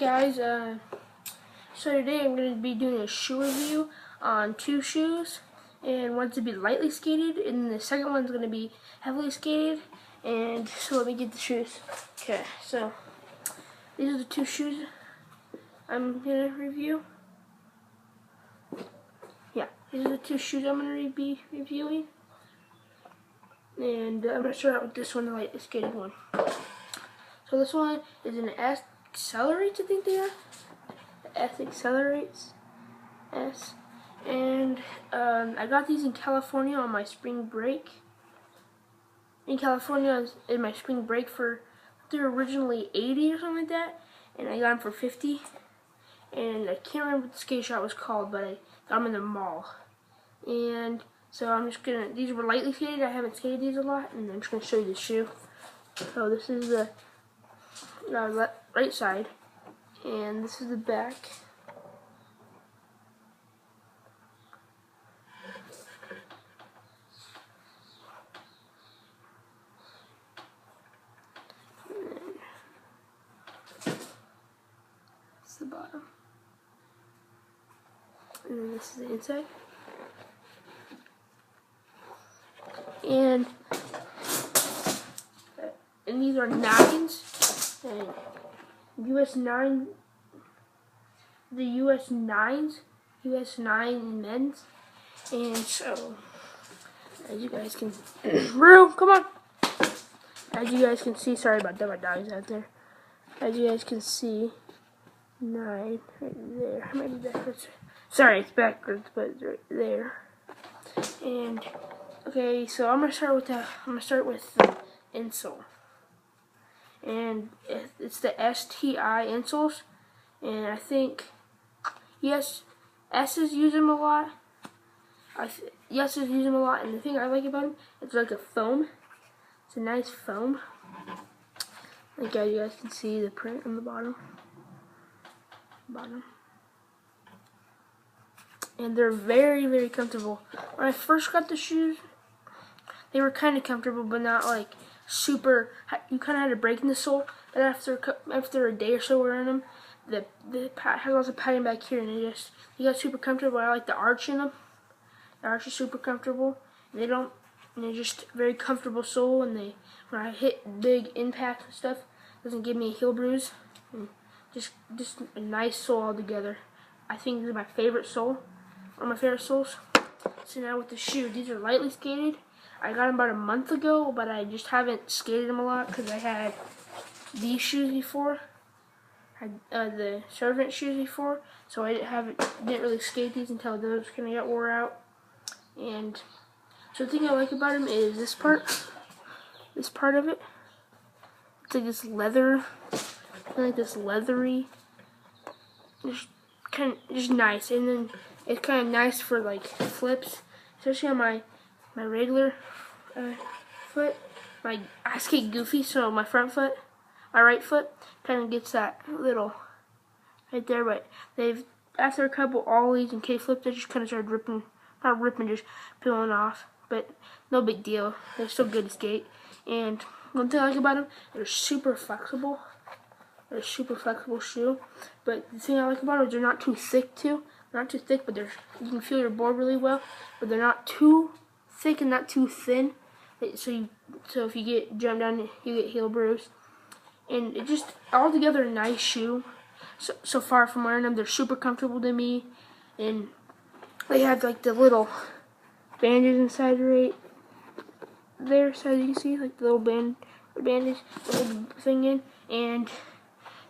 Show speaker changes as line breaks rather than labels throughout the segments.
guys, so today I'm going to be doing a shoe review on two shoes, and one's to be lightly skated and the second one's going to be heavily skated. And so let me get the shoes. Okay, so these are the two shoes I'm going to review. Yeah, these are the two shoes I'm going to be reviewing, and I'm going to start out with this one, the lightly skated one. So this one is an Accelerates, I think they are. Accelerates. And I got these in California on my spring break. In California, in my spring break they were originally 80 or something like that, and I got them for 50. And I can't remember what the skate shop was called, but I got them in the mall. And so I'm just gonna. These were lightly skated. I haven't skated these a lot, and I'm just gonna show you the shoe. So this is the right side, and this is the back. This is the bottom, and then this is the inside. And these are 9s, and US 9, the US 9s, US 9 men's. And so, as you guys can, Rue, come on. As you guys can see, sorry about that, my dog's out there. As you guys can see, 9 right there. Maybe backwards. Sorry, it's backwards, but it's right there. And okay, so I'm gonna start with the insole, and it's the STI insoles, and I think S's use them a lot. S's use them a lot, and the thing I like about them, it's like a foam. It's a nice foam. Like you guys can see the print on the bottom. And they're very, very comfortable. When I first got the shoes, they were kind of comfortable, but not like super. You kind of had to break in the sole. But after a day or so wearing them, the has lots of padding back here, and they got super comfortable. I like the arch in them. The arch is super comfortable. And they're just very comfortable sole. And when I hit big impact and stuff, it doesn't give me a heel bruise. And just a nice sole altogether. I think this is my favorite sole. One of my favorite soles. So now with the shoe, these are lightly skated. I got them about a month ago, but I just haven't skated them a lot because I had these shoes before. I had the servant shoes before, so I didn't really skate these until those kind of got wore out. And so the thing I like about them is this part of it. It's like this leather, like this leathery, just nice. And then it's kind of nice for like flips, especially on my regular foot. I skate goofy, so my front foot, my right foot, kind of gets that little right there. But after a couple ollies and K-flips, they just kind of started ripping, not ripping, just peeling off. But no big deal. They're still good to skate. And one thing I like about them, they're super flexible. They're a super flexible shoe. But the thing I like about them is they're not too thick too. Not too thick, but you can feel your board really well. But they're not too thick and not too thin. So if you get jumped down, you get heel bruise. And it just altogether a nice shoe. So far from wearing them, they're super comfortable to me. And they have like the little bandages inside right there, so you can see like the little bandage, the little thing in, and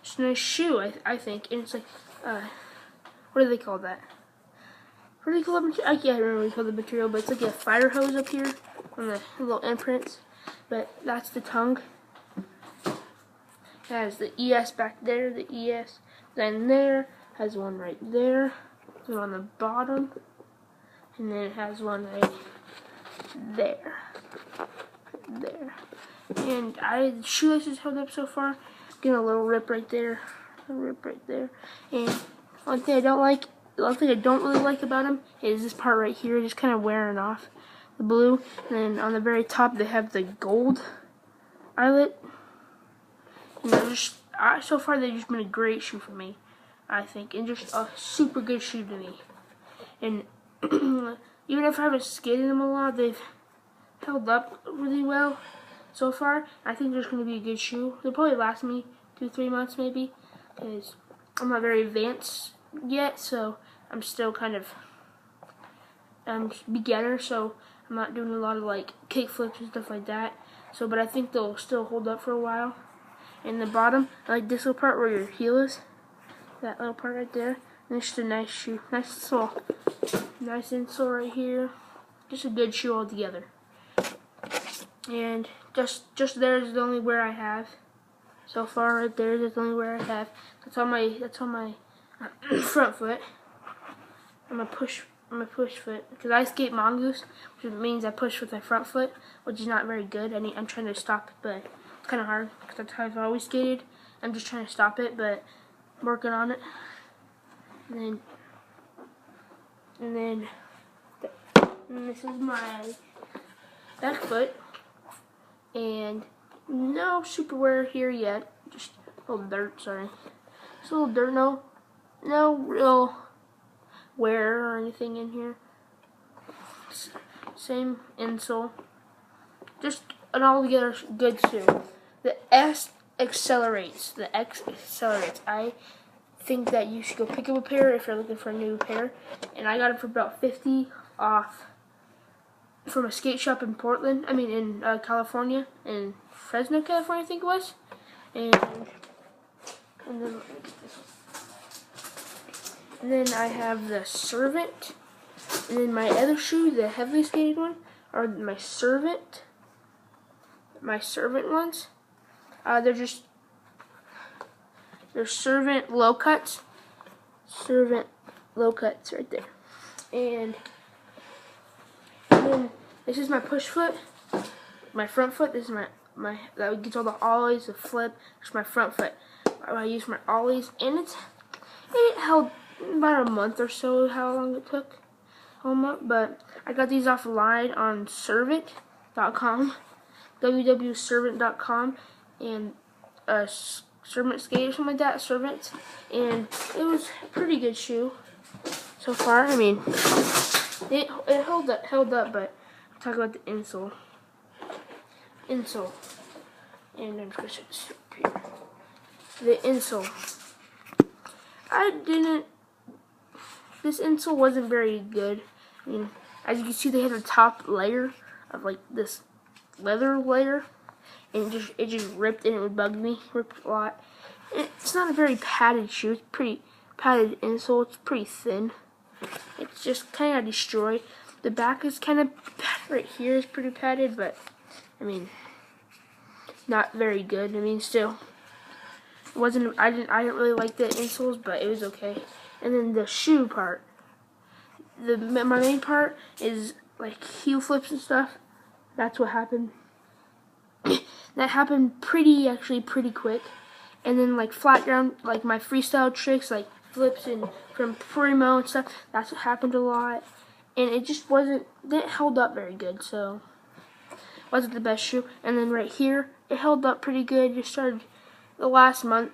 it's a nice shoe, I think. And it's like, what do they call that? What do they call that? I can't remember what they call the material, but it's like a fire hose up here on the little imprints. But that's the tongue. It has the ES back there, the ES. Then there has one right there, one on the bottom, and then it has one right there. And the shoelaces held up so far. Getting a little rip right there, And one thing I don't really like about them is this part right here, just kind of wearing off, the blue. And then on the very top, they have the gold eyelet. And so far they've just been a great shoe for me, I think, and just a super good shoe to me. And even if I haven't skated them a lot, they've held up really well so far. I think they're going to be a good shoe. They'll probably last me 2-3 months maybe, because I'm not very advanced yet, so I'm still kind of beginner, so I'm not doing a lot of like kick flips and stuff like that. So, but I think they'll still hold up for a while. And the bottom, I like this little part where your heel is, that little part right there. And it's just a nice shoe, nice sole, nice insole right here. Just a good shoe altogether. And just there is the only wear I have so far. Right there is the only wear I have. That's on my front foot. I'm a push foot, because I skate mongoose, which means I push with my front foot, which is not very good. I'm trying to stop it, but it's kind of hard because that's how I've always skated. I'm just trying to stop it, but I'm working on it. And then this is my back foot, and no super wear here yet. Just a little dirt, sorry. Just a little dirt, no real wear or anything in here. Same insole. Just an altogether good shoe. The X accelerates. I think that you should go pick up a pair if you're looking for a new pair. And I got it for about $50 off from a skate shop in Portland. I mean in California, in Fresno, California, I think it was. And then I have the Servant. And then my other shoe, the heavily skated one, are my Servant. My Servant ones. They're Servant low cuts. Servant low cuts right there. And then this is my push foot. My front foot. This is my that gets all the ollies, the flip. It's my front foot. I use my ollies, and it held about a month or so, how long it took. But I got these offline on Servant.com, www.servant.com, and Servant skate or something like that, Servant, and it was a pretty good shoe so far. I mean, it held up, but I'll talk about the insole, and I'm just gonna set this up here. The insole, this insole wasn't very good. I mean, as you can see, they had a top layer of like this leather layer, and it just ripped, and it would bug me, ripped a lot. And it's not a very padded shoe. It's pretty padded insole. It's pretty thin. It's just kind of destroyed. The back is kind of right here is pretty padded, but I mean, not very good. I mean, still, it wasn't. I didn't really like the insoles, but it was okay. And then the shoe part, my main part is like heel flips and stuff. That's what happened. That happened actually pretty quick. And then like flat ground, like my freestyle tricks, like flips and from primo and stuff. That's what happened a lot. And it just didn't held up very good. So wasn't the best shoe. And then right here, it held up pretty good. Just started the last month,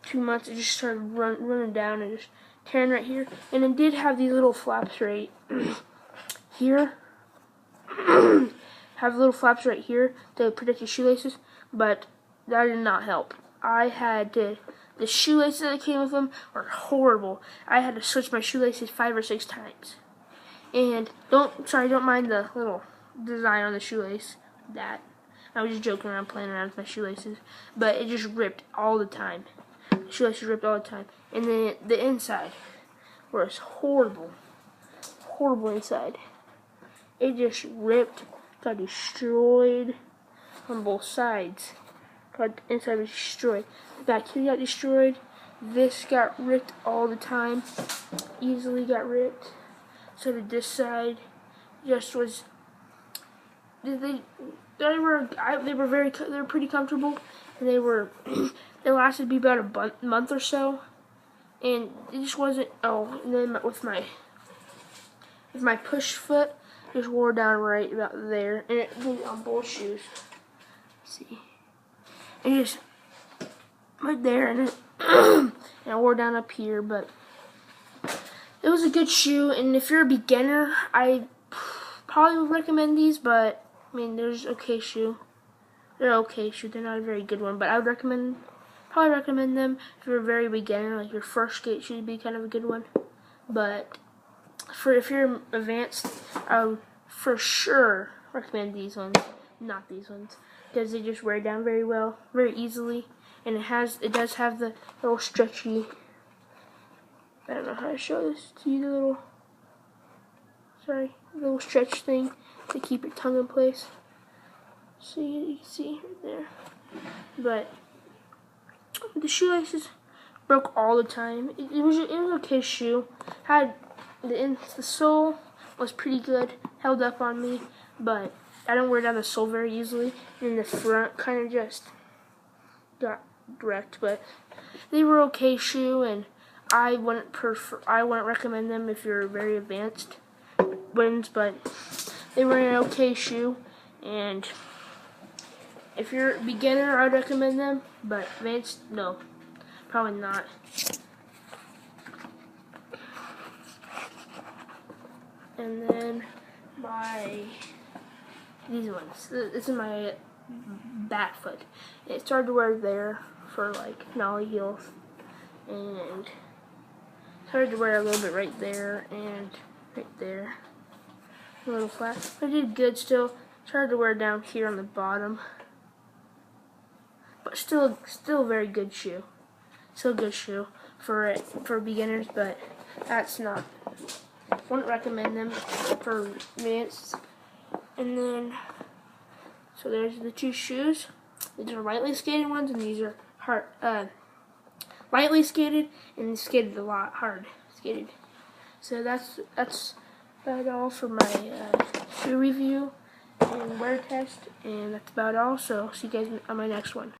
2 months, it just started running down and just tearing right here. And it did have these little flaps right here. Have little flaps right here to protect your shoelaces, but that did not help. The shoelaces that came with them were horrible. I had to switch my shoelaces 5 or 6 times. And don't mind the little design on the shoelace. I was just joking around, playing around with my shoelaces, but it just ripped all the time. The shoelaces ripped all the time. And then the inside was horrible inside. It just ripped, got destroyed on both sides. The inside was destroyed. The back here got destroyed. This got ripped all the time. Easily got ripped. So did this side. Just was. They were pretty comfortable, and they lasted me about a month or so, and it just wasn't. Oh, and then with my push foot, just wore down right about there, and it did on both shoes. Let's see, and just right there, and and I wore down up here, but it was a good shoe. And if you're a beginner, I probably would recommend these, but I mean, there's okay shoe. They're okay shoe. They're not a very good one, but I would probably recommend them if you're a very beginner. Like your first skate shoe would be kind of a good one. But if you're advanced, I would for sure recommend these ones, not these ones, because they just wear down very well, very easily, and it does have the little stretchy. I don't know how to show this to you. The little stretch thing to keep your tongue in place. So you can see right there. But the shoelaces broke all the time. It was an okay shoe. Had the sole was pretty good, held up on me, but I don't wear down the sole very easily. And the front kind of just got wrecked. But they were okay shoe, and I wouldn't recommend them if you're very advanced ones, but they were an okay shoe. And if you're a beginner, I'd recommend them, but advanced, no, probably not. And then these ones. This is my bat foot. It started to wear there for like nollie heels, and started to wear a little bit right there and right there, a little flat. I did good still. Started to wear down here on the bottom, but still very good shoe. Still good shoe for beginners, but that's not. Wouldn't recommend them for advanced. And then, so there's the two shoes. These are lightly skated ones, and these are lightly skated, and skated a lot hard skated. So that's about all for my shoe review and wear test, and that's about all. So see you guys on my next one.